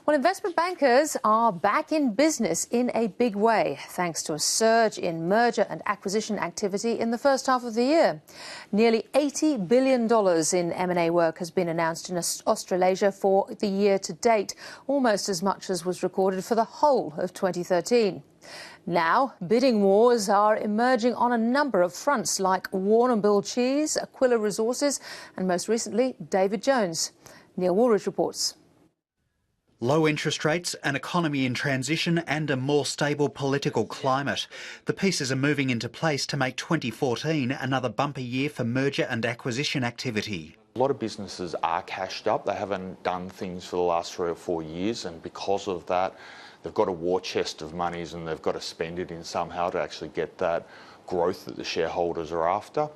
Well, investment bankers are back in business in a big way, thanks to a surge in merger and acquisition activity in the first half of the year. Nearly $80 billion in M&A work has been announced in Australasia for the year to date, almost as much as was recorded for the whole of 2013. Now, bidding wars are emerging on a number of fronts, like Warrnambool Cheese, Aquila Resources and, most recently, David Jones. Neil Woolridge reports. Low interest rates, an economy in transition and a more stable political climate. The pieces are moving into place to make 2014 another bumper year for merger and acquisition activity. A lot of businesses are cashed up. They haven't done things for the last 3 or 4 years, and because of that, they've got a war chest of monies and they've got to spend it in somehow to actually get that growth that the shareholders are after.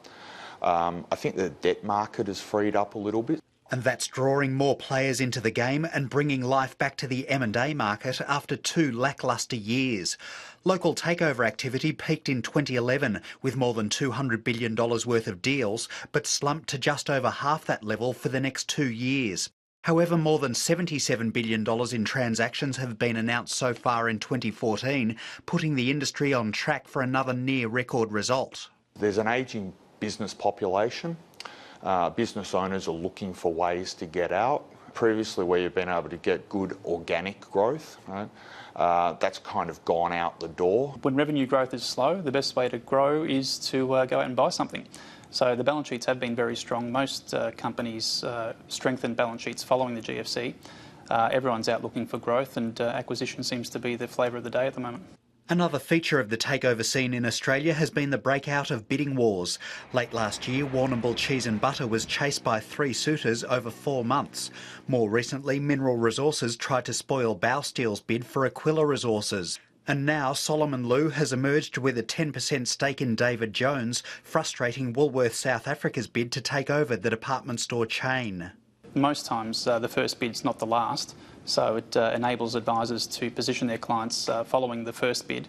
I think the debt market has freed up a little bit. And that's drawing more players into the game and bringing life back to the M&A market after 2 lacklustre years. Local takeover activity peaked in 2011 with more than $200 billion worth of deals, but slumped to just over half that level for the next 2 years. However, more than $77 billion in transactions have been announced so far in 2014, putting the industry on track for another near-record result. There's an ageing business population. Business owners are looking for ways to get out. Previously, where you've been able to get good organic growth, right, that's kind of gone out the door. When revenue growth is slow, the best way to grow is to go out and buy something. So the balance sheets have been very strong. Most companies strengthened balance sheets following the GFC. Everyone's out looking for growth, and acquisition seems to be the flavour of the day at the moment. Another feature of the takeover scene in Australia has been the breakout of bidding wars. Late last year, Warrnambool Cheese and Butter was chased by 3 suitors over 4 months. More recently, Mineral Resources tried to spoil Bausteel's bid for Aquila Resources. And now Solomon Lew has emerged with a 10% stake in David Jones, frustrating Woolworths South Africa's bid to take over the department store chain. Most times the first bid's not the last, so it enables advisors to position their clients following the first bid.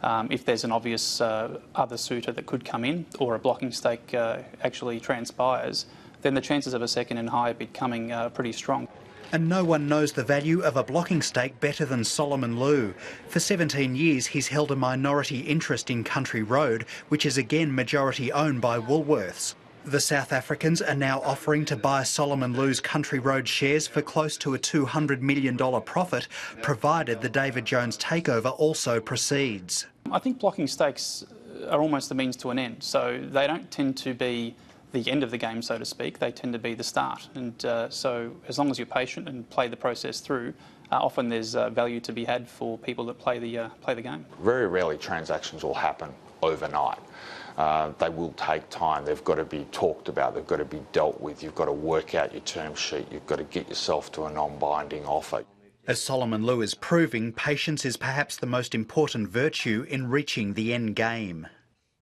If there's an obvious other suitor that could come in, or a blocking stake actually transpires, then the chances of a second and higher bid coming are pretty strong. And no one knows the value of a blocking stake better than Solomon Lew. For 17 years he's held a minority interest in Country Road, which is again majority owned by Woolworths. The South Africans are now offering to buy Solomon Lew's Country Road shares for close to a $200 million profit, provided the David Jones takeover also proceeds. I think blocking stakes are almost the means to an end, so they don't tend to be the end of the game, so to speak. They tend to be the start, and so as long as you're patient and play the process through, often there's value to be had for people that play the game. Very rarely transactions will happen overnight. They will take time. They've got to be talked about. They've got to be dealt with. You've got to work out your term sheet. You've got to get yourself to a non-binding offer. As Solomon Lew is proving, patience is perhaps the most important virtue in reaching the end game.